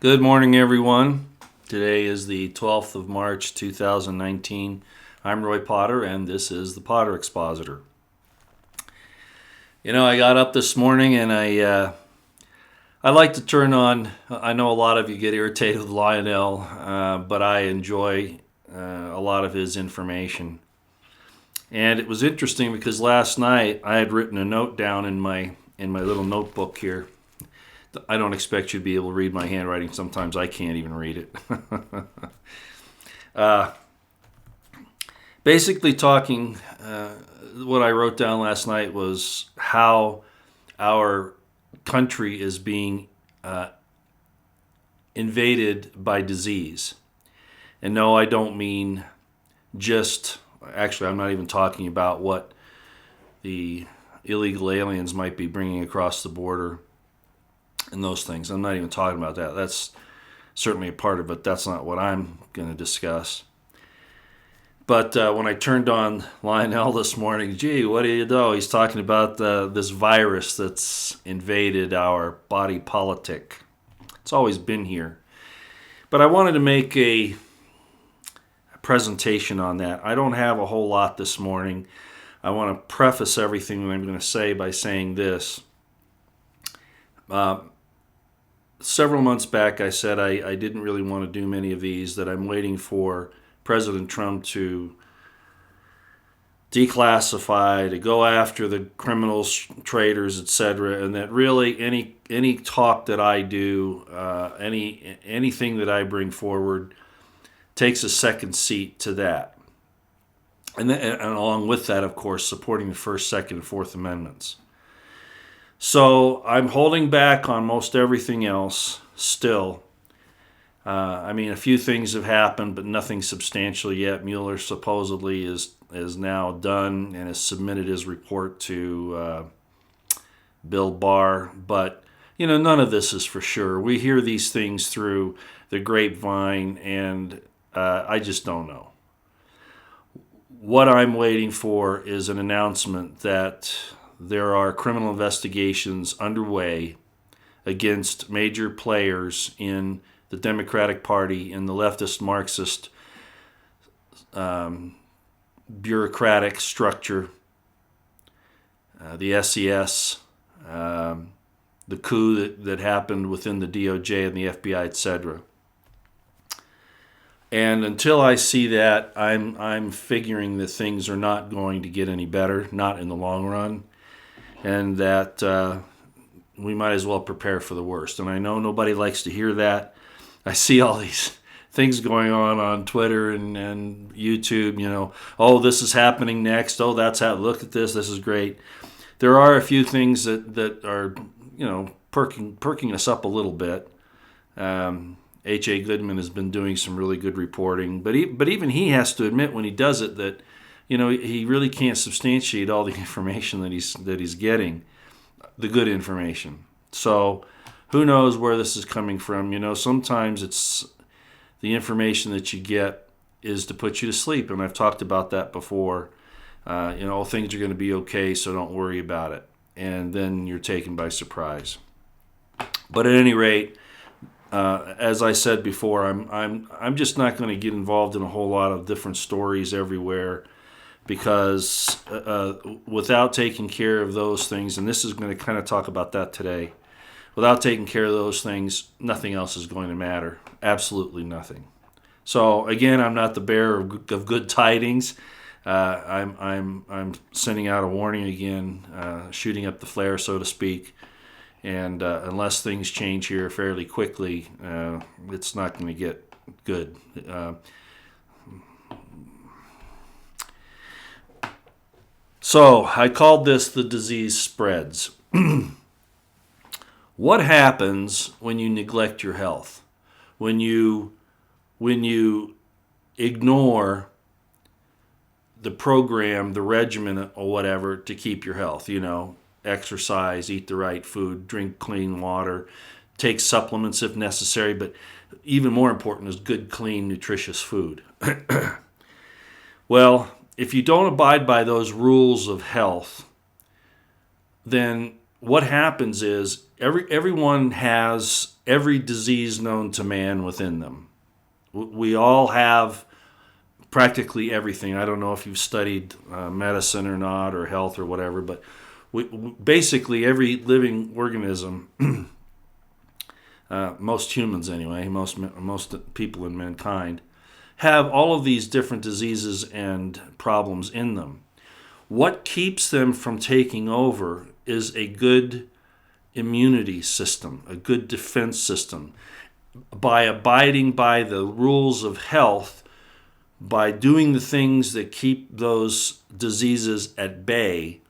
Good morning, everyone. Today is the 12th of March, 2019. I'm Roy Potter, and this is the Potter Expositor. I got up this morning and I like to turn on. I know a lot of you get irritated with Lionel, but I enjoy a lot of his information. And it was interesting because last night I had written a note down in my little notebook here. I don't expect you to be able to read my handwriting. Sometimes I can't even read it. uh, Basically, what I wrote down last night was how our country is being invaded by disease. And no, I don't mean actually, I'm not even talking about what the illegal aliens might be bringing across the border and those things. I'm not even talking about that. That's certainly a part of it. That's not what I'm going to discuss. But when I turned on Lionel this morning, gee, what do you know? He's talking about this virus that's invaded our body politic. It's always been here. But I wanted to make a presentation on that. I don't have a whole lot this morning. I want to preface everything that I'm going to say by saying this. Several months back, I said I didn't really want to do many of these, that I'm waiting for President Trump to declassify, to go after the criminals, traitors, etc., and that really any talk that I do, anything that I bring forward, takes a second seat to that. And along with that, of course, supporting the First, Second, and Fourth Amendments. So I'm holding back on most everything else still. A few things have happened, but nothing substantial yet. Mueller supposedly is now done and has submitted his report to Bill Barr. But, none of this is for sure. We hear these things through the grapevine, and I just don't know. What I'm waiting for is an announcement that there are criminal investigations underway against major players in the Democratic Party, in the leftist Marxist bureaucratic structure, the SES, the coup that happened within the DOJ and the FBI, etc. And until I see that, I'm figuring that things are not going to get any better, not in the long run, and that we might as well prepare for the worst. And I know nobody likes to hear that. I see all these things going on Twitter and YouTube, oh, this is happening next. Oh, look at this. This is great. There are a few things that are, perking us up a little bit. H.A. Goodman has been doing some really good reporting, but even he has to admit when he does it that, he really can't substantiate all the information that he's getting, the good information. So who knows where this is coming from? Sometimes it's the information that you get is to put you to sleep, and I've talked about that before. Things are going to be okay, so don't worry about it, and then you're taken by surprise. But at any rate, as I said before, I'm just not going to get involved in a whole lot of different stories everywhere, because without taking care of those things, and this is going to kind of talk about that today, without taking care of those things, nothing else is going to matter. Absolutely nothing. So again, I'm not the bearer of good tidings. I'm sending out a warning again, shooting up the flare, so to speak. And unless things change here fairly quickly, it's not going to get good. So I called this "The Disease Spreads." What happens when you neglect your health? When you ignore the program, the regimen, or whatever to keep your health? Exercise, eat the right food, drink clean water, take supplements if necessary, but even more important is good, clean, nutritious food. Well, if you don't abide by those rules of health, then what happens is everyone has every disease known to man within them. We all have practically everything. I don't know if you've studied medicine or not, or health or whatever, but basically every living organism, most humans anyway, most people in mankind, have all of these different diseases and problems in them. What keeps them from taking over is a good immunity system, a good defense system. By abiding by the rules of health, by doing the things that keep those diseases at bay,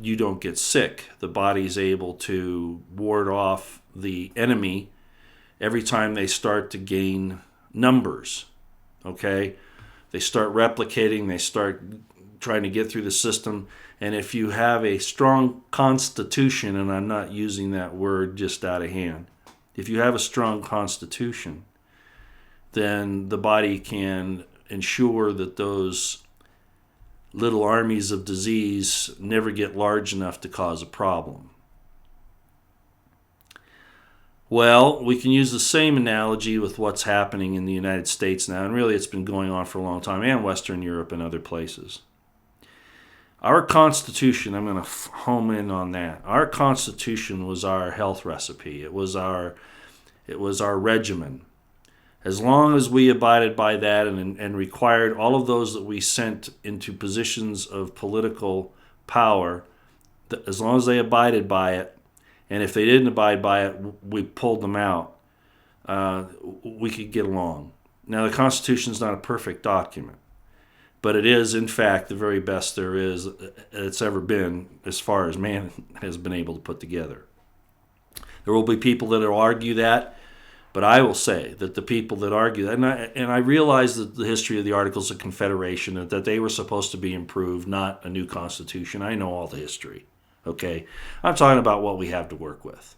you don't get sick. The body's able to ward off the enemy every time they start to gain numbers. Okay? They start replicating, they start trying to get through the system. And if you have a strong constitution, and I'm not using that word just out of hand, if you have a strong constitution, then the body can ensure that those little armies of disease never get large enough to cause a problem. Well, we can use the same analogy with what's happening in the United States now, and really it's been going on for a long time, and Western Europe and other places. Our Constitution, I'm going to home in on that. Our Constitution was our health recipe. It was our regimen. As long as we abided by that and required all of those that we sent into positions of political power, as long as they abided by it, and if they didn't abide by it, we pulled them out, we could get along. Now, the Constitution is not a perfect document, but it is, in fact, the very best there is it's ever been as far as man has been able to put together. There will be people that will argue that, but I will say that the people that argue that, and I realize that the history of the Articles of Confederation, that they were supposed to be improved, not a new constitution. I know all the history, okay? I'm talking about what we have to work with.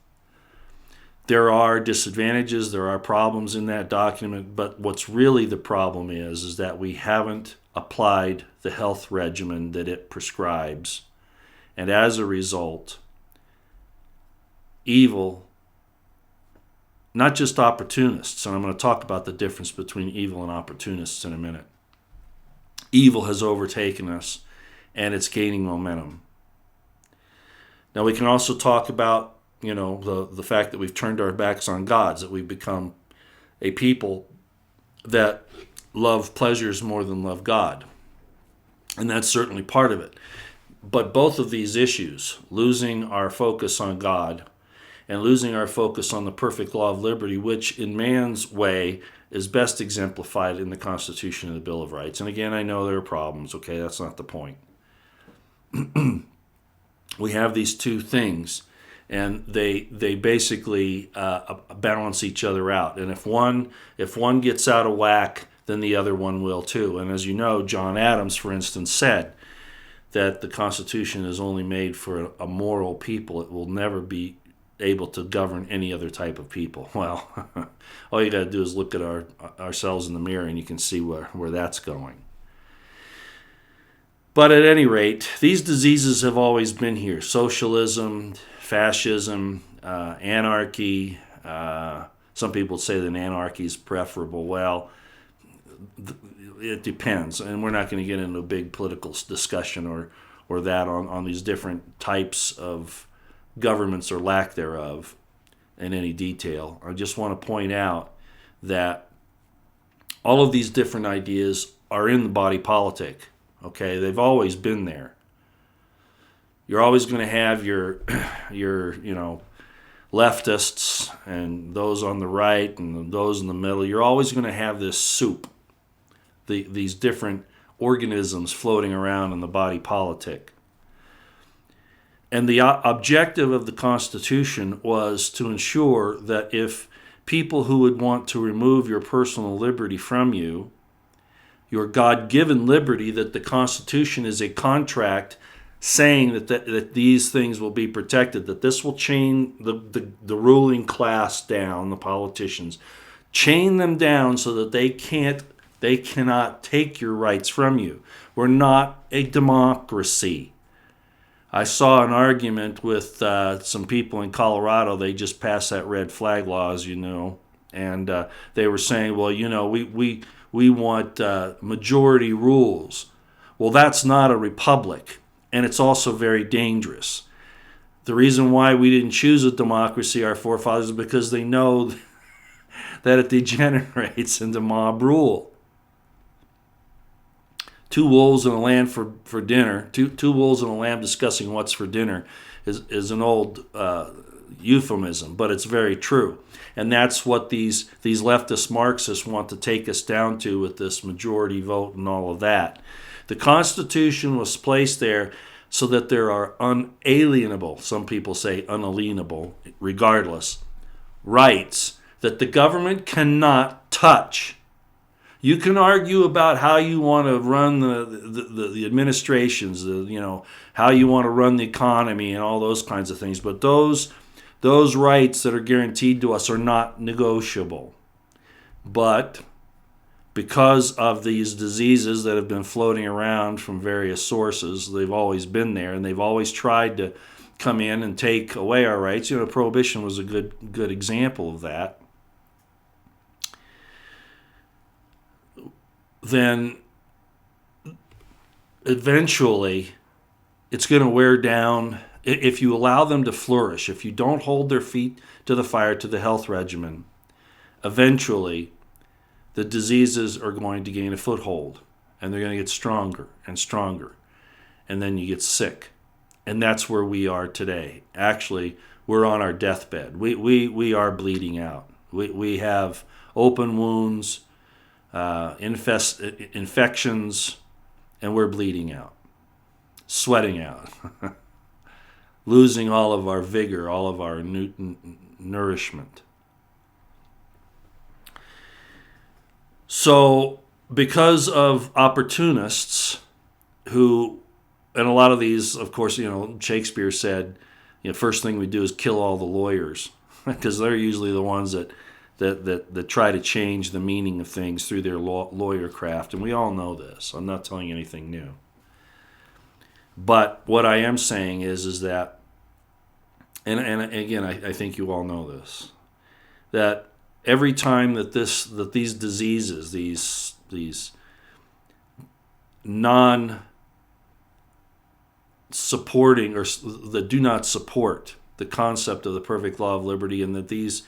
There are disadvantages, there are problems in that document, but what's really the problem is that we haven't applied the health regimen that it prescribes. And as a result, evil, not just opportunists, and I'm going to talk about the difference between evil and opportunists in a minute. Evil has overtaken us, and it's gaining momentum. Now we can also talk about, the fact that we've turned our backs on God, that we've become a people that love pleasures more than love God. And that's certainly part of it. But both of these issues, losing our focus on God and losing our focus on the perfect law of liberty, which in man's way is best exemplified in the Constitution and the Bill of Rights. And again, I know there are problems, okay? That's not the point. We have these two things, and they basically balance each other out. And if one gets out of whack, then the other one will too. And as you know, John Adams, for instance, said that the Constitution is only made for a moral people. It will never be able to govern any other type of people. Well, all you got to do is look at ourselves in the mirror, and you can see where that's going. But at any rate, these diseases have always been here. Socialism, fascism, anarchy. Some people say that anarchy is preferable. Well, it depends, and we're not going to get into a big political discussion or that on these different types of governments or lack thereof in any detail. I just want to point out that all of these different ideas are in the body politic. Okay, they've always been there. You're always going to have your leftists and those on the right and those in the middle. You're always going to have this soup, these different organisms floating around in the body politic. And the objective of the Constitution was to ensure that if people who would want to remove your personal liberty from you, your God-given liberty, that the Constitution is a contract saying that these things will be protected, that this will chain the ruling class down, the politicians, chain them down so that they cannot take your rights from you. We're not a democracy. I saw an argument with some people in Colorado. They just passed that red flag law, as you know, and they were saying, well, we want majority rules. Well, that's not a republic, and it's also very dangerous. The reason why we didn't choose a democracy, our forefathers, is because they know that it degenerates into mob rule. Two wolves and a lamb for dinner, two wolves and a lamb discussing what's for dinner is an old euphemism, but it's very true. And that's what these leftist Marxists want to take us down to with this majority vote and all of that. The Constitution was placed there so that there are unalienable, some people say unalienable, regardless, rights that the government cannot touch. You can argue about how you want to run the administrations, how you want to run the economy and all those kinds of things, but those rights that are guaranteed to us are not negotiable. But because of these diseases that have been floating around from various sources, they've always been there, and they've always tried to come in and take away our rights. Prohibition was a good example of that. Then eventually it's going to wear down if you allow them to flourish. If you don't hold their feet to the fire, to the health regimen, eventually the diseases are going to gain a foothold, and they're going to get stronger and stronger, and then you get sick. And that's where we are today. Actually, we're on our deathbed. We are bleeding out. We have open wounds, infections, and we're bleeding out, sweating out, losing all of our vigor, all of our nourishment. So because of opportunists who, and a lot of these, of course, Shakespeare said, first thing we do is kill all the lawyers, because they're usually the ones that try to change the meaning of things through their lawyer craft. And we all know this. I'm not telling you anything new. But what I am saying is that, and again, I think you all know this, that every time that these diseases, these non-supporting or that do not support the concept of the perfect law of liberty, and that these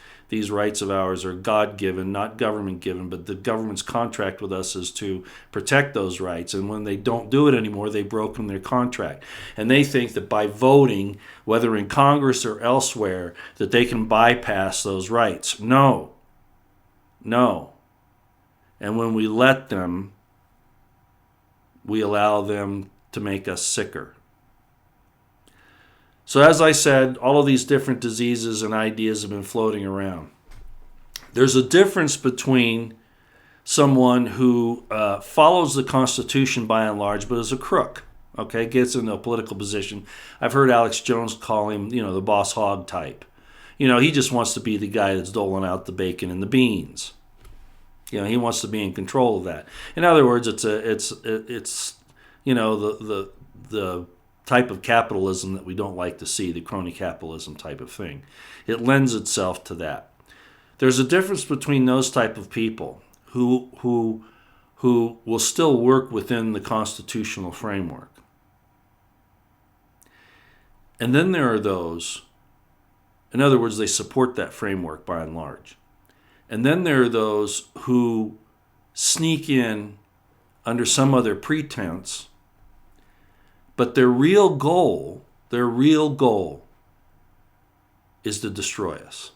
rights of ours are God-given, not government-given, but the government's contract with us is to protect those rights. And when they don't do it anymore, they've broken their contract. And they think that by voting, whether in Congress or elsewhere, that they can bypass those rights. No. And when we let them, we allow them to make us sicker. So as I said, all of these different diseases and ideas have been floating around. There's a difference between someone who follows the Constitution by and large, but is a crook, gets into a political position. I've heard Alex Jones call him, the boss hog type. He just wants to be the guy that's doling out the bacon and the beans. He wants to be in control of that. In other words, it's the type of capitalism that we don't like to see, the crony capitalism type of thing. It lends itself to that. There's a difference between those type of people who will still work within the constitutional framework. And then there are those, in other words, they support that framework by and large. And then there are those who sneak in under some other pretense, but their real goal is to destroy us.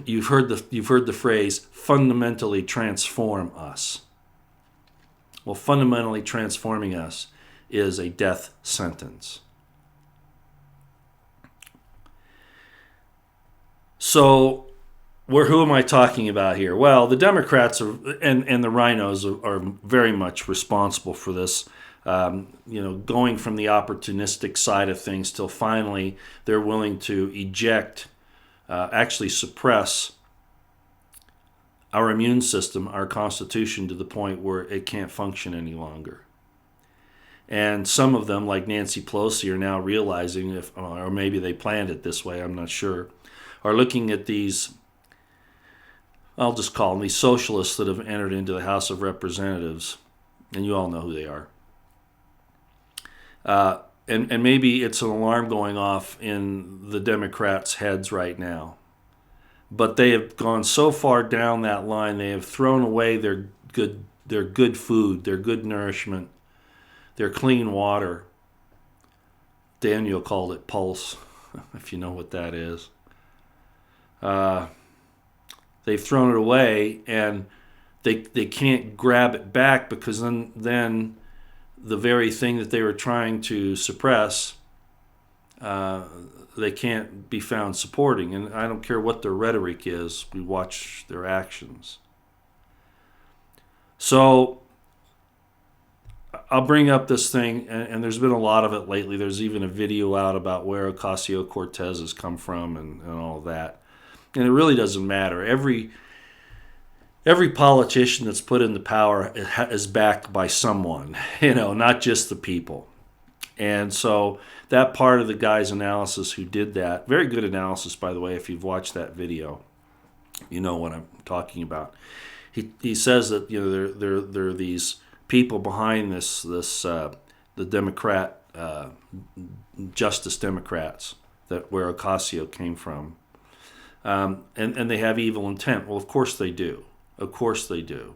You've heard the phrase fundamentally transform us. Well, fundamentally transforming us is a death sentence. So, who am I talking about here? Well, the Democrats and the rhinos are very much responsible for this. Going from the opportunistic side of things till finally they're willing to eject, actually suppress our immune system, our Constitution, to the point where it can't function any longer. And some of them, like Nancy Pelosi, are now realizing, if, or maybe they planned it this way, I'm not sure, are looking at these, I'll just call them these socialists that have entered into the House of Representatives, and you all know who they are. And maybe it's an alarm going off in the Democrats' heads right now. But they have gone so far down that line, they have thrown away their good food, their good nourishment, their clean water. Daniel called it pulse, if you know what that is. They've thrown it away, and they can't grab it back, because then the very thing that they were trying to suppress, they can't be found supporting. And I don't care what their rhetoric is, we watch their actions. So I'll bring up this thing, and there's been a lot of it lately. There's even a video out about where Ocasio-Cortez has come from and all of that. And it really doesn't matter. Every politician that's put into power is backed by someone, not just the people. And so that part of the guy's analysis who did that, very good analysis, by the way, if you've watched that video, you know what I'm talking about. He says that there are these people behind this the Democrat Justice Democrats, that where Ocasio came from, and they have evil intent. Well, of course they do. Of course they do.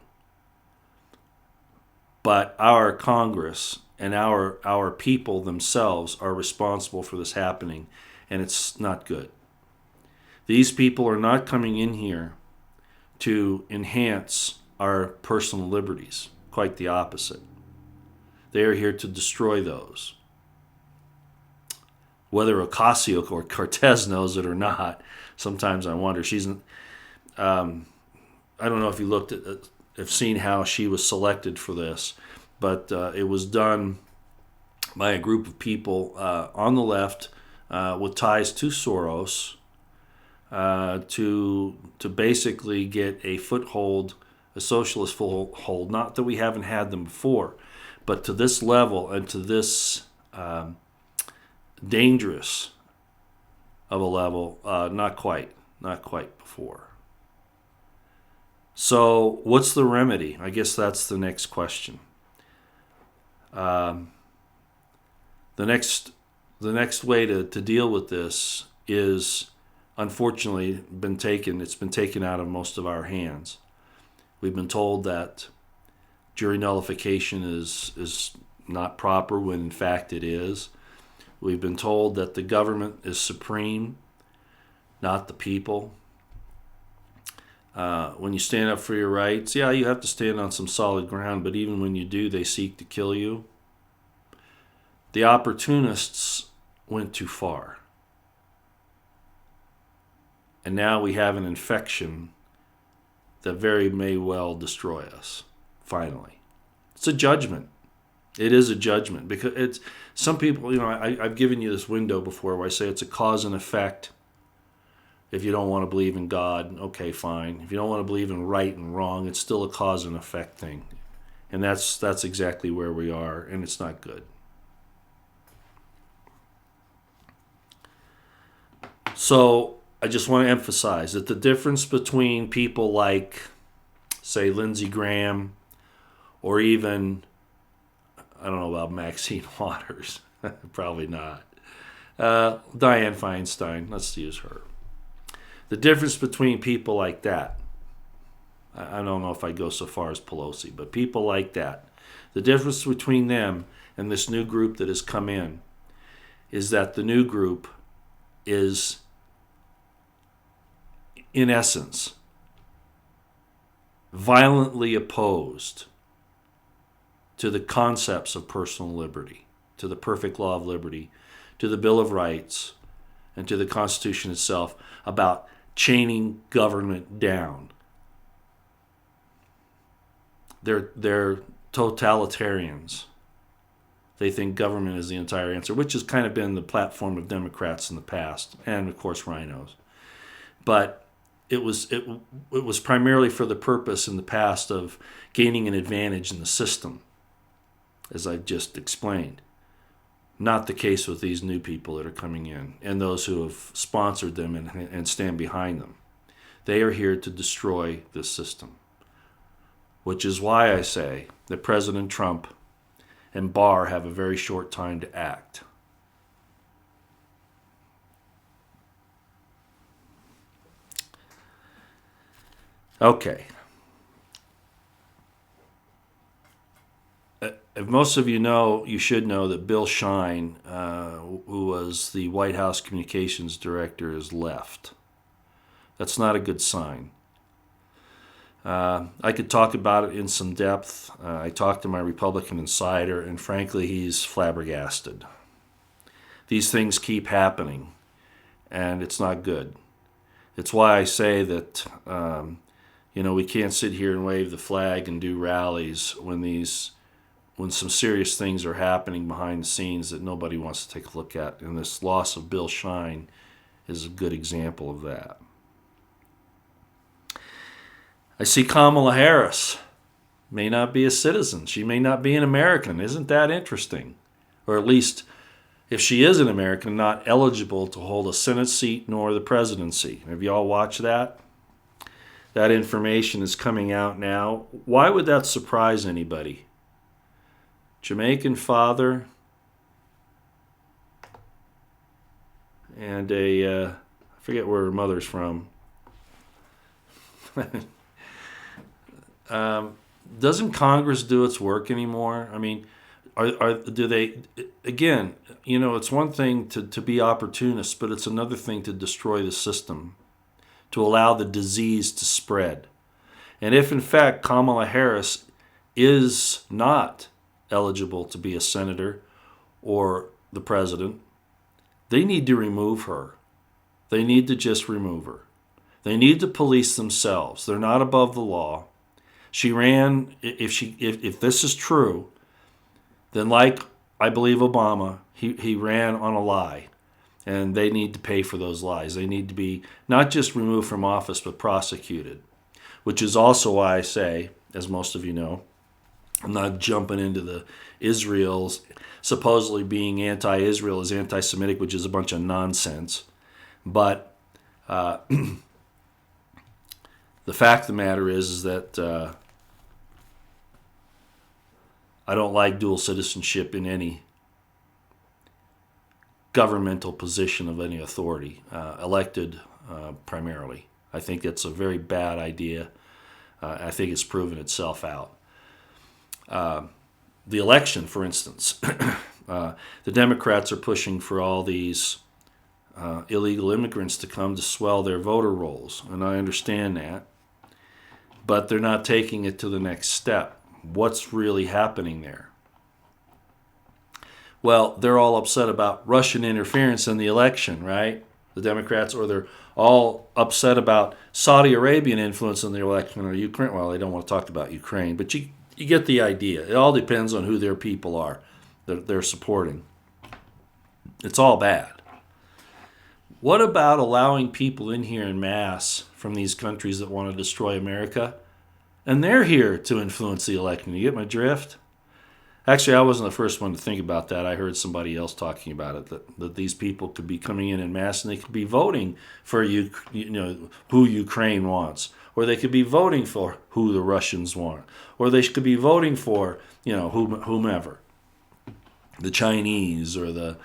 But our Congress and our people themselves are responsible for this happening, and it's not good. These people are not coming in here to enhance our personal liberties. Quite the opposite. They are here to destroy those. Whether Ocasio or Cortez knows it or not, sometimes I wonder. I don't know if you looked at, have seen how she was selected for this, but it was done by a group of people on the left with ties to Soros to basically get a foothold, a socialist foothold. Not that we haven't had them before, but to this level and to this dangerous of a level, not quite before. So what's the remedy? I guess that's the next question. The next way to deal with this is, unfortunately, it's been taken out of most of our hands. We've been told that jury nullification is not proper, when in fact it is. We've been told that the government is supreme, not the people. When you stand up for your rights, yeah, you have to stand on some solid ground, but even when you do, they seek to kill you. The opportunists went too far. And now we have an infection that very may well destroy us, finally. It's a judgment. It is a judgment, because it's some people, I've given you this window before where I say it's a cause and effect. If you don't want to believe in God, okay, fine. If you don't want to believe in right and wrong, it's still a cause and effect thing. And that's exactly where we are, and it's not good. So I just want to emphasize that the difference between people like, say, Lindsey Graham, or even, I don't know about Maxine Waters, probably not, Dianne Feinstein, let's use her. The difference between people like that, I don't know if I go so far as Pelosi, but people like that, the difference between them and this new group that has come in is that the new group is, in essence, violently opposed to the concepts of personal liberty, to the perfect law of liberty, to the Bill of Rights, and to the Constitution itself, about chaining government down. They're totalitarians. They think government is the entire answer, which has kind of been the platform of Democrats in the past, and of course rhinos. But it was primarily for the purpose in the past of gaining an advantage in the system. as I've just explained. Not the case with these new people that are coming in and those who have sponsored them and stand behind them. They are here to destroy this system, which is why I say that President Trump and Barr have a very short time to act. Okay. If most of you know, you should know that Bill Shine, who was the White House communications director, has left. That's not a good sign. I could talk about it in some depth. I talked to my Republican insider, and frankly, he's flabbergasted. These things keep happening, and it's not good. It's why I say that we can't sit here and wave the flag and do rallies when some serious things are happening behind the scenes that nobody wants to take a look at. And this loss of Bill Shine is a good example of that. I see Kamala Harris may not be a citizen. She may not be an American. Isn't that interesting? Or at least, if she is an American, not eligible to hold a Senate seat nor the presidency. Have you all watched that? That information is coming out now. Why would that surprise anybody? Jamaican father and I forget where her mother's from. Doesn't Congress do its work anymore? I mean, do they, again, it's one thing to be opportunists, but it's another thing to destroy the system, to allow the disease to spread. And if in fact Kamala Harris is not eligible to be a senator or the president, they need to remove her. They need to just remove her. They need to police themselves. They're not above the law. She ran, if this is true, then like I believe Obama, he ran on a lie. And they need to pay for those lies. They need to be not just removed from office, but prosecuted. Which is also why I say, as most of you know, I'm not jumping into the Israel's supposedly being anti-Israel is anti-Semitic, which is a bunch of nonsense. But the fact of the matter is that I don't like dual citizenship in any governmental position of any authority, elected primarily. I think it's a very bad idea. I think it's proven itself out. The election, for instance, the Democrats are pushing for all these illegal immigrants to come to swell their voter rolls, and I understand that. But they're not taking it to the next step. What's really happening there? Well, they're all upset about Russian interference in the election, right? The Democrats, or they're all upset about Saudi Arabian influence in the election, or Ukraine. Well, they don't want to talk about Ukraine, but you get the idea. It all depends on who their people are that they're supporting. It's all bad. What about allowing people in here en masse from these countries that want to destroy America? And they're here to influence the election. You get my drift? Actually, I wasn't the first one to think about that. I heard somebody else talking about it, that these people could be coming in masse and they could be voting for who Ukraine wants. Or they could be voting for who the Russians want. Or they could be voting for, whomever. The Chinese or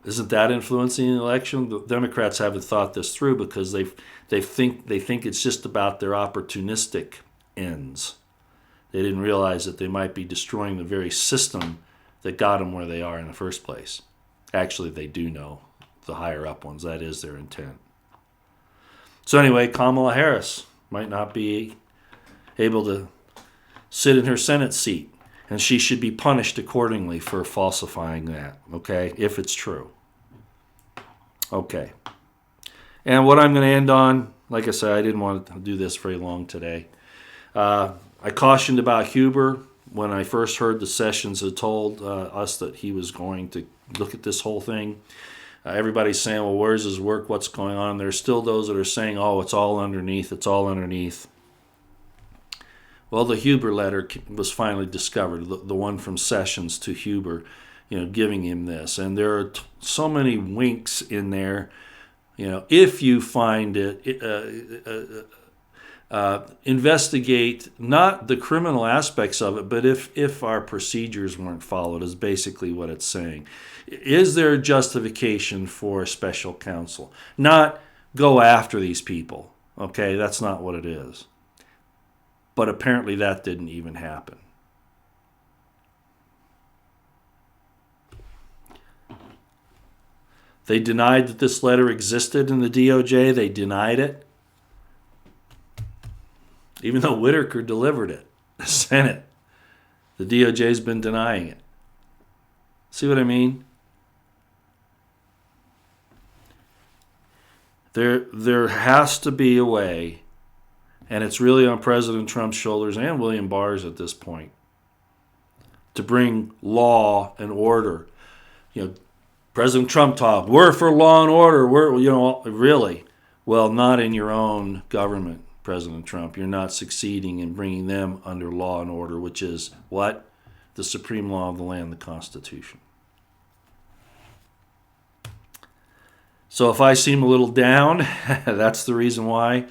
isn't that influencing the election? The Democrats haven't thought this through because they think it's just about their opportunistic ends. They didn't realize that they might be destroying the very system that got them where they are in the first place. Actually, they do know, the higher up ones. That is their intent. So anyway, Kamala Harris might not be able to sit in her Senate seat, and she should be punished accordingly for falsifying that, okay, if it's true. Okay. And what I'm going to end on, like I said, I didn't want to do this very long today. I cautioned about Huber when I first heard the Sessions had told us that he was going to look at this whole thing. Everybody's saying, well, where's his work? What's going on? There's still those that are saying, oh, it's all underneath. It's all underneath. Well, the Huber letter was finally discovered, the one from Sessions to Huber, giving him this. And there are so many winks in there. If you find it, investigate not the criminal aspects of it, but if our procedures weren't followed, is basically what it's saying. Is there a justification for a special counsel? Not go after these people. Okay, that's not what it is. But apparently that didn't even happen. They denied that this letter existed in the DOJ. They denied it. Even though Whitaker delivered it, the Senate, the DOJ's been denying it. See what I mean? There has to be a way, and it's really on President Trump's shoulders and William Barr's at this point, to bring law and order. President Trump talked, we're for law and order. Really? Well, not in your own government, President Trump. You're not succeeding in bringing them under law and order, which is what? The supreme law of the land, the Constitution. So if I seem a little down, that's the reason why.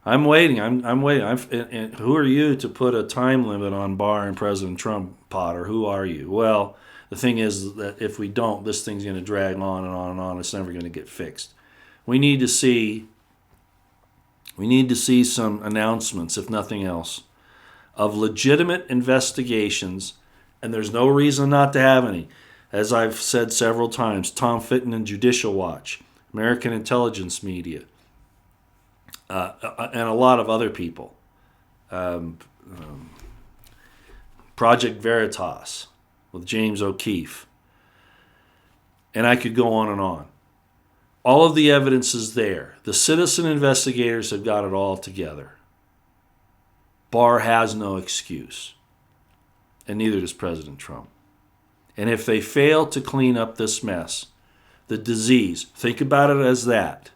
I'm waiting. I'm waiting. And who are you to put a time limit on Barr and President Trump, Potter? Who are you? Well, the thing is that if we don't, this thing's going to drag on and on and on. It's never going to get fixed. We need to see some announcements, if nothing else, of legitimate investigations, and there's no reason not to have any. As I've said several times, Tom Fitton and Judicial Watch, American Intelligence Media, and a lot of other people. Project Veritas with James O'Keefe. And I could go on and on. All of the evidence is there. The citizen investigators have got it all together. Barr has no excuse. And neither does President Trump. And if they fail to clean up this mess, the disease, think about it as that.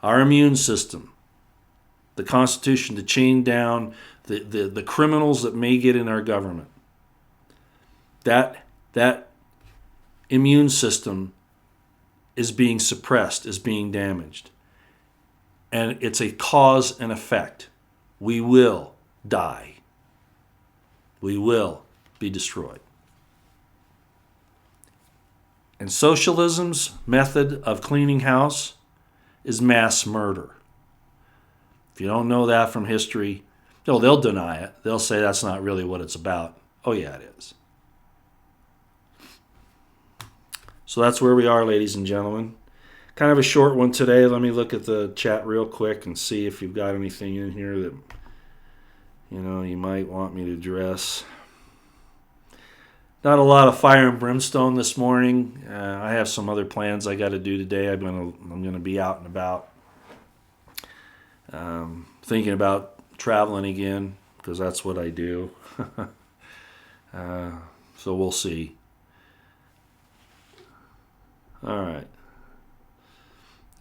Our immune system, the Constitution to chain down the criminals that may get in our government. That immune system is being suppressed, is being damaged. And it's a cause and effect. We will die. We will be destroyed. And socialism's method of cleaning house is mass murder. If you don't know that from history, they'll deny it. They'll say that's not really what it's about. Oh yeah, it is. So that's where we are, ladies and gentlemen. Kind of a short one today. Let me look at the chat real quick and see if you've got anything in here that you might want me to address. Not a lot of fire and brimstone this morning. I have some other plans I got to do today. I'm gonna be out and about, thinking about traveling again because that's what I do. So we'll see. All right.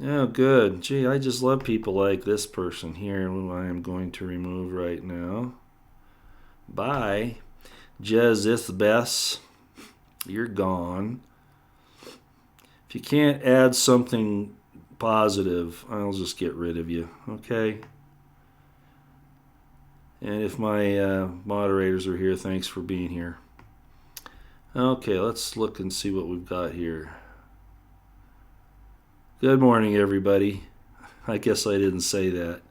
Oh, good. Gee, I just love people like this person here, who I am going to remove right now. Bye. Jezithbess, you're gone. If you can't add something positive, I'll just get rid of you, okay? And if my moderators are here, thanks for being here. Okay, let's look and see what we've got here. Good morning, everybody. I guess I didn't say that.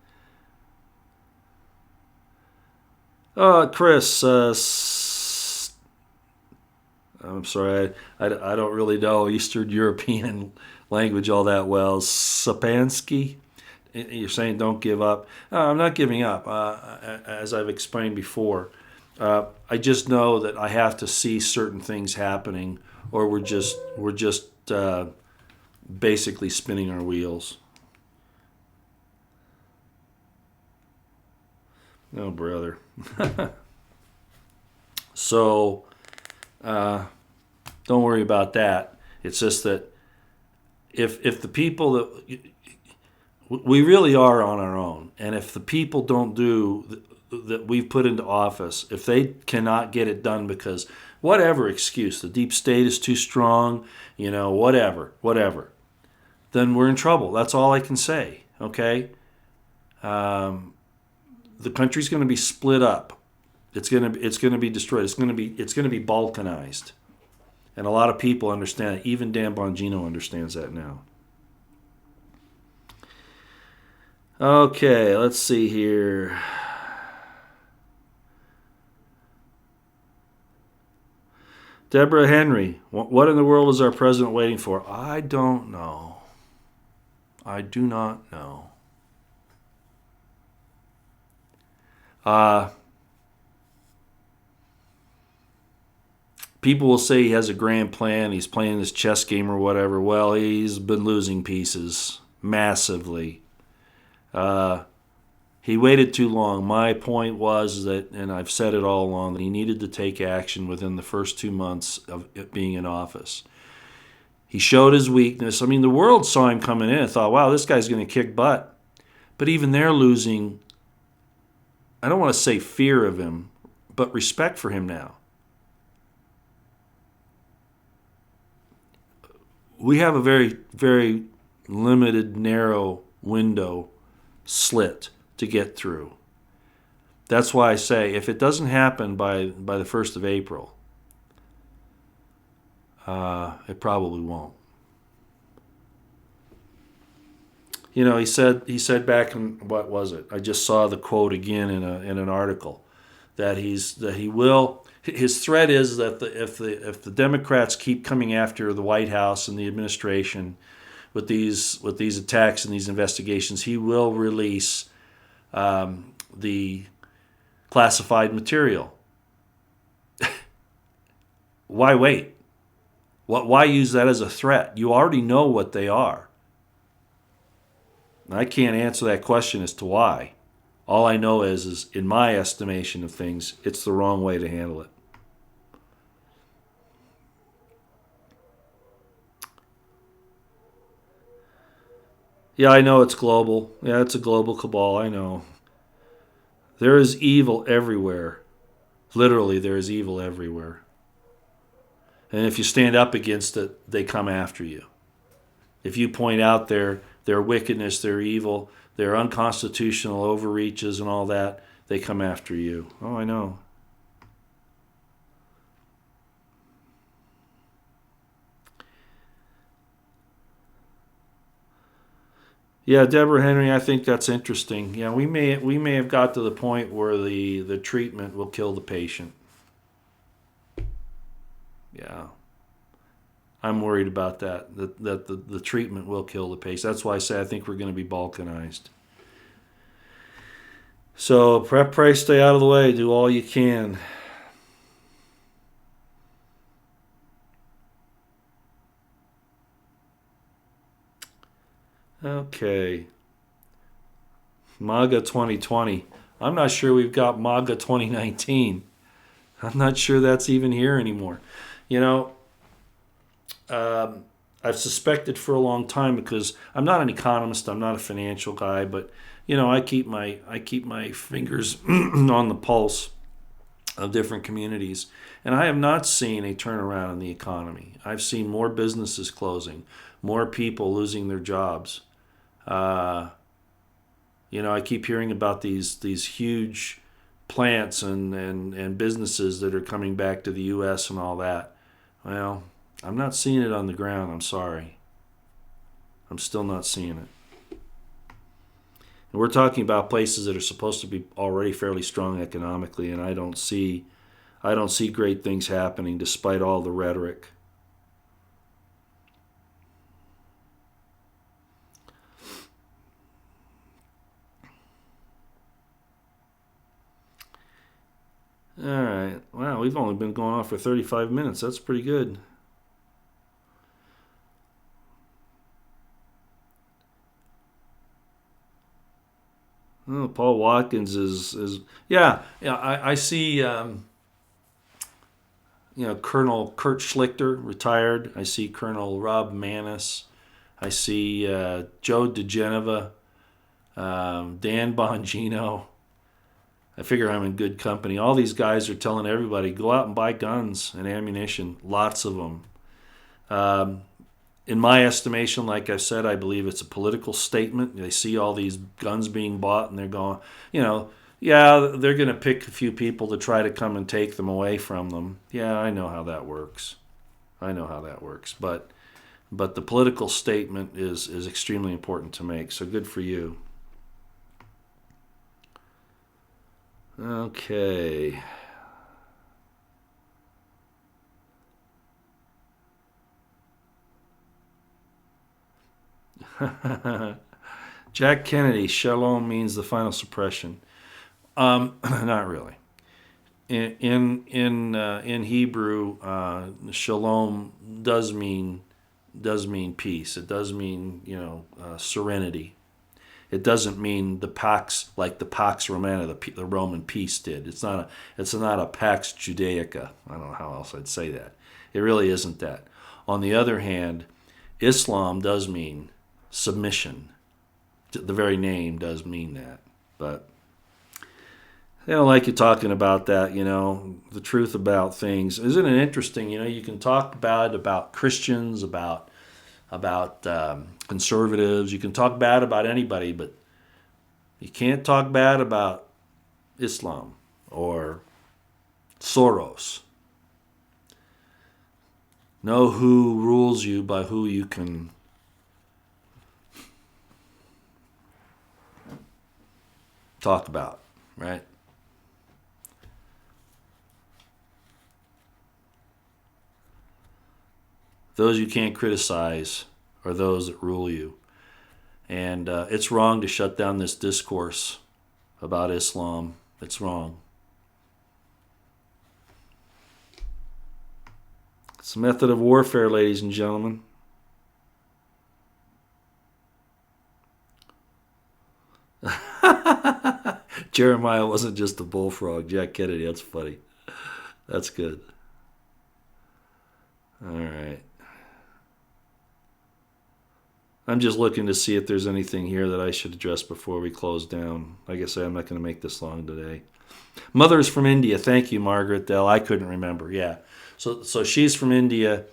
Chris, I'm sorry, I don't really know Eastern European language all that well. Sapansky, you're saying don't give up. I'm not giving up. As I've explained before, I just know that I have to see certain things happening, or we're just basically spinning our wheels. Oh, brother. So, don't worry about that. It's just that if the people that we really are on our own, and if the people don't do that we've put into office, if they cannot get it done because whatever excuse, the deep state is too strong, whatever, then we're in trouble. That's all I can say. Okay, the country's going to be split up. It's going to be destroyed. It's going to be balkanized, and a lot of people understand it. Even Dan Bongino understands that now. Okay, let's see here. Deborah Henry, what in the world is our president waiting for? I don't know. I do not know. People will say he has a grand plan. He's playing this chess game or whatever. Well, he's been losing pieces massively. He waited too long. My point was that, and I've said it all along, that he needed to take action within the first 2 months of it being in office. He showed his weakness. I mean, the world saw him coming in and thought, wow, this guy's going to kick butt. But even they're losing, I don't want to say fear of him, but respect for him now. We have a very, very limited, narrow window slit to get through. That's why I say if it doesn't happen by the 1st of April, it probably won't. He said back in, what was it? I just saw the quote again in an article that he will. His threat is that if the Democrats keep coming after the White House and the administration with these attacks and these investigations, he will release the classified material. Why wait? Why use that as a threat? You already know what they are. I can't answer that question as to why. All I know is in my estimation of things, it's the wrong way to handle it. Yeah, I know it's global. Yeah, it's a global cabal, I know. There is evil everywhere. Literally, there is evil everywhere. And if you stand up against it, they come after you. If you point out their wickedness, their evil, their unconstitutional overreaches and all that, they come after you. Oh, I know. Yeah, Deborah Henry, I think that's interesting. Yeah, we may have got to the point where the treatment will kill the patient. Yeah. I'm worried about that the treatment will kill the patient. That's why I say I think we're going to be balkanized. So pray, stay out of the way. Do all you can. Okay. MAGA 2020. I'm not sure we've got MAGA 2019. I'm not sure that's even here anymore. I've suspected for a long time because I'm not an economist, I'm not a financial guy, but I keep my fingers on the pulse of different communities, and I have not seen a turnaround in the economy. I've seen more businesses closing, more people losing their jobs. I keep hearing about these huge plants and businesses that are coming back to the U.S. and all that. Well, I'm not seeing it on the ground. I'm sorry. I'm still not seeing it. And we're talking about places that are supposed to be already fairly strong economically, and I don't see great things happening despite all the rhetoric. All right. Wow, we've only been going off for 35 minutes. That's pretty good. Oh, Paul Watkins is yeah. I see Colonel Kurt Schlichter retired. I see Colonel Rob Maness. I see Joe DeGeneva, Dan Bongino. I figure I'm in good company. All these guys are telling everybody, go out and buy guns and ammunition, lots of them. In my estimation, like I said, I believe it's a political statement. They see all these guns being bought and they're going, yeah, they're going to pick a few people to try to come and take them away from them. Yeah, I know how that works. But the political statement is extremely important to make, so good for you. Okay. Jack Kennedy, shalom means the final suppression. Not really. In Hebrew, shalom does mean peace. It does mean serenity. It doesn't mean the pax like the Pax Romana, the Roman peace did. It's not a Pax Judaica. I don't know how else I'd say that. It really isn't that. On the other hand, Islam does mean submission. The very name does mean that. But they don't like you talking about that, the truth about things. Isn't it interesting? You can talk bad about Christians, about conservatives. You can talk bad about anybody, but you can't talk bad about Islam or Soros. Know who rules you by who you can talk about, right? Those you can't criticize are those that rule you. And it's wrong to shut down this discourse about Islam. It's wrong. It's a method of warfare, ladies and gentlemen. Jeremiah wasn't just a bullfrog. Jack Kennedy, that's funny. That's good. All right. I'm just looking to see if there's anything here that I should address before we close down. Like I say, I'm not going to make this long today. Mother's from India. Thank you, Margaret Dell. I couldn't remember. Yeah. So she's from India,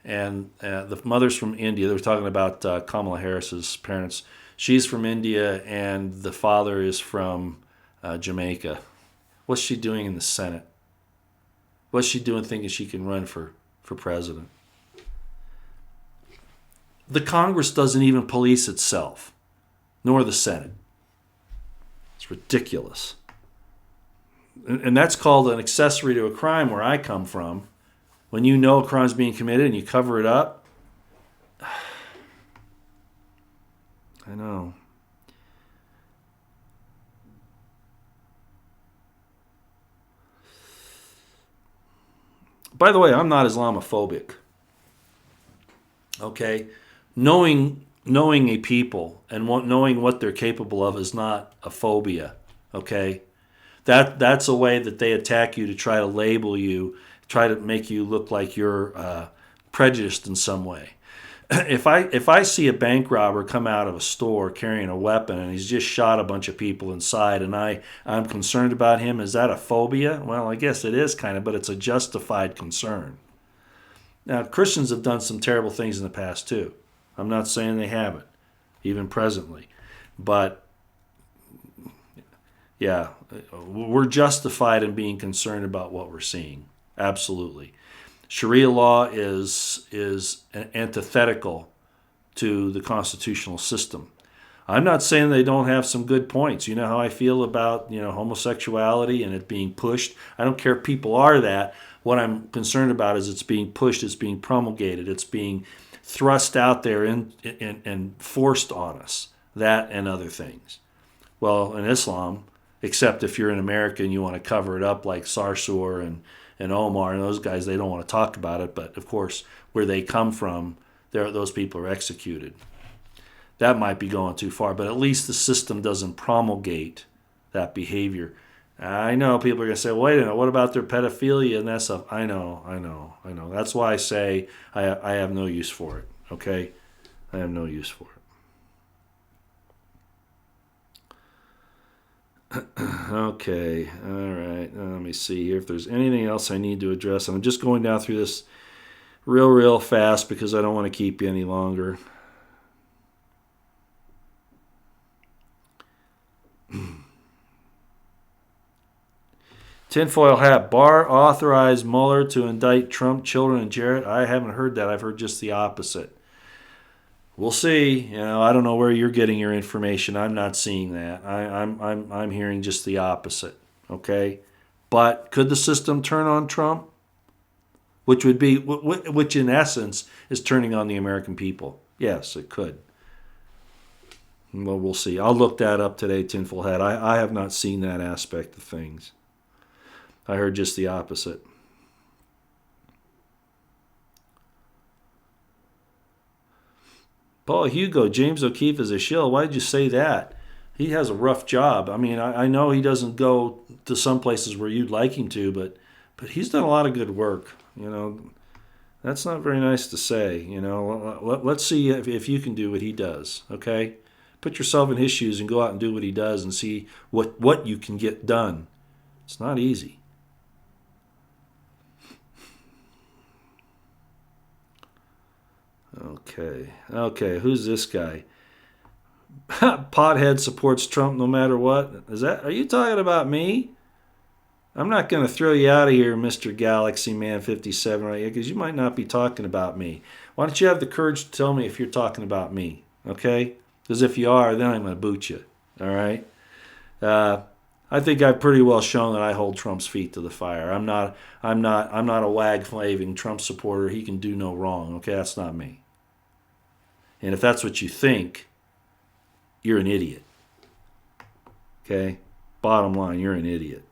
and the mother's from India. They were talking about Kamala Harris's parents. She's from India, and the father is from Jamaica. What's she doing in the Senate? What's she doing thinking she can run for president? The Congress doesn't even police itself, nor the Senate. It's ridiculous. And that's called an accessory to a crime where I come from. When you know a crime's being committed and you cover it up. I know. By the way, I'm not Islamophobic. Okay? Knowing a people and knowing what they're capable of is not a phobia. Okay? That's a way that they attack you to try to label you, try to make you look like you're prejudiced in some way. If I see a bank robber come out of a store carrying a weapon and he's just shot a bunch of people inside and I'm concerned about him, is that a phobia? Well, I guess it is kind of, but it's a justified concern. Now, Christians have done some terrible things in the past too. I'm not saying they haven't, even presently. But yeah, we're justified in being concerned about what we're seeing. Absolutely. Sharia law is antithetical to the constitutional system. I'm not saying they don't have some good points. You know how I feel about homosexuality and it being pushed. I don't care if people are that. What I'm concerned about is it's being pushed, it's being promulgated, it's being thrust out there and forced on us. That and other things. Well, in Islam, except if you're in America and you want to cover it up like Sarsour and Omar and those guys, they don't want to talk about it. But, of course, where they come from, those people are executed. That might be going too far, but at least the system doesn't promulgate that behavior. I know people are going to say, wait a minute, what about their pedophilia and that stuff? I know. That's why I say I have no use for it, okay? I have no use for it. Okay, all right. Let me see here if there's anything else I need to address. I'm just going down through this real fast because I don't want to keep you any longer. Tinfoil hat. Barr authorized Mueller to indict Trump, children, and Jarrett. I haven't heard that. I've heard just the opposite. We'll see. I don't know where you're getting your information. I'm not seeing that. I'm hearing just the opposite. Okay, but could the system turn on Trump? Which in essence is turning on the American people. Yes, it could. Well, we'll see. I'll look that up today, Tinfoil Hat. I have not seen that aspect of things. I heard just the opposite. Paul Hugo, James O'Keefe is a shill. Why did you say that? He has a rough job. I mean, I know he doesn't go to some places where you'd like him to, but he's done a lot of good work. That's not very nice to say. Let's see if you can do what he does. Okay, put yourself in his shoes and go out and do what he does and see what you can get done. It's not easy. Okay. Who's this guy? Pothead supports Trump no matter what. Are you talking about me? I'm not going to throw you out of here, Mr. Galaxy Man 57 right here, because you might not be talking about me. Why don't you have the courage to tell me if you're talking about me? Okay? Because if you are, then I'm going to boot you. All right? I think I've pretty well shown that I hold Trump's feet to the fire. I'm not a wag-flaving Trump supporter. He can do no wrong. Okay, that's not me. And if that's what you think, you're an idiot. Okay? Bottom line, you're an idiot.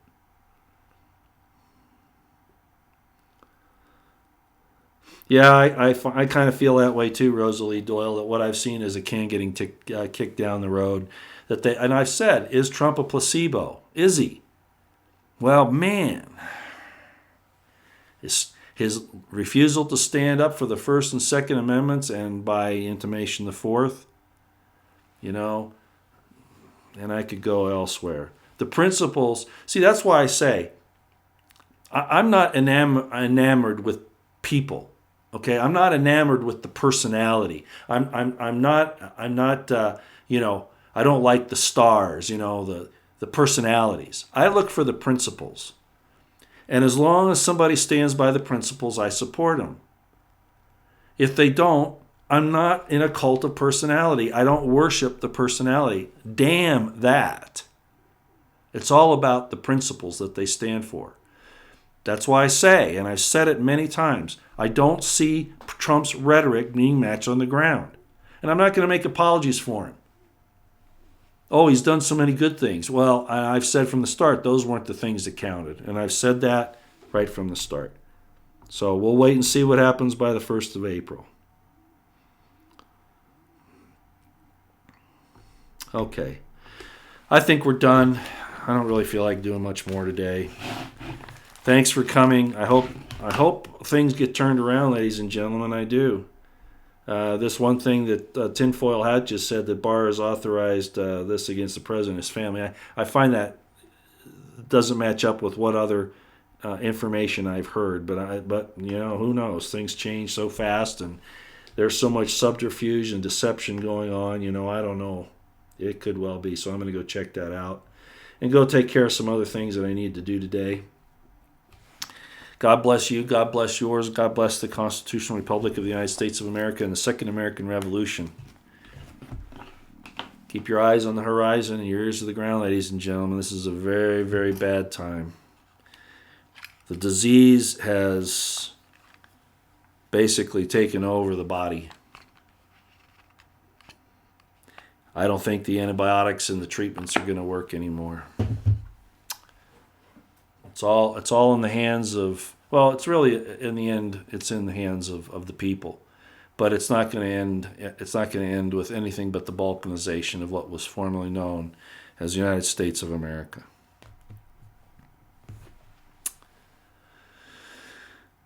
Yeah, I kind of feel that way too, Rosalie Doyle, that what I've seen is a can getting kicked down the road. And I've said, is Trump a placebo? Is he? Well, man, his refusal to stand up for the First and Second Amendments, and by intimation the Fourth, and I could go elsewhere. The principles, see, that's why I say I'm not enamored with people. Okay, I'm not enamored with the personality. I'm not. I don't like the stars. The personalities. I look for the principles. And as long as somebody stands by the principles, I support them. If they don't, I'm not in a cult of personality. I don't worship the personality. Damn that. It's all about the principles that they stand for. That's why I say, and I've said it many times, I don't see Trump's rhetoric being matched on the ground. And I'm not going to make apologies for him. Oh, he's done so many good things. Well, I've said from the start, those weren't the things that counted. And I've said that right from the start. So we'll wait and see what happens by the 1st of April. Okay. I think we're done. I don't really feel like doing much more today. Thanks for coming. I hope things get turned around, ladies and gentlemen. I do. This one thing that Tinfoil Hat just said, that Barr has authorized this against the president and his family. I find that doesn't match up with what other information I've heard. But who knows? Things change so fast, and there's so much subterfuge and deception going on. I don't know. It could well be. So I'm going to go check that out and go take care of some other things that I need to do today. God bless you. God bless yours. God bless the Constitutional Republic of the United States of America and the Second American Revolution. Keep your eyes on the horizon and your ears to the ground, ladies and gentlemen. This is a very, very bad time. The disease has basically taken over the body. I don't think the antibiotics and the treatments are going to work anymore. It's all in the hands of, well, it's really, in the end, it's in the hands of the people. But it's not going to end with anything but the balkanization of what was formerly known as the United States of America.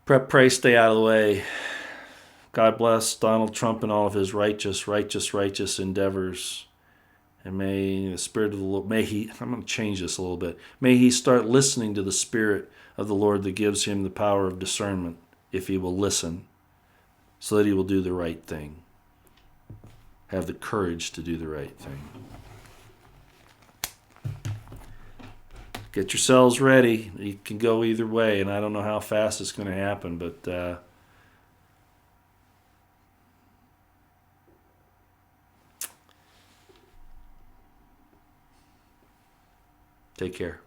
Pray, stay out of the way. God bless Donald Trump and all of his righteous endeavors. And may the Spirit of the Lord, I'm going to change this a little bit. May he start listening to the Spirit of the Lord that gives him the power of discernment, if he will listen, so that he will do the right thing. Have the courage to do the right thing. Get yourselves ready. It can go either way, and I don't know how fast it's going to happen, but take care.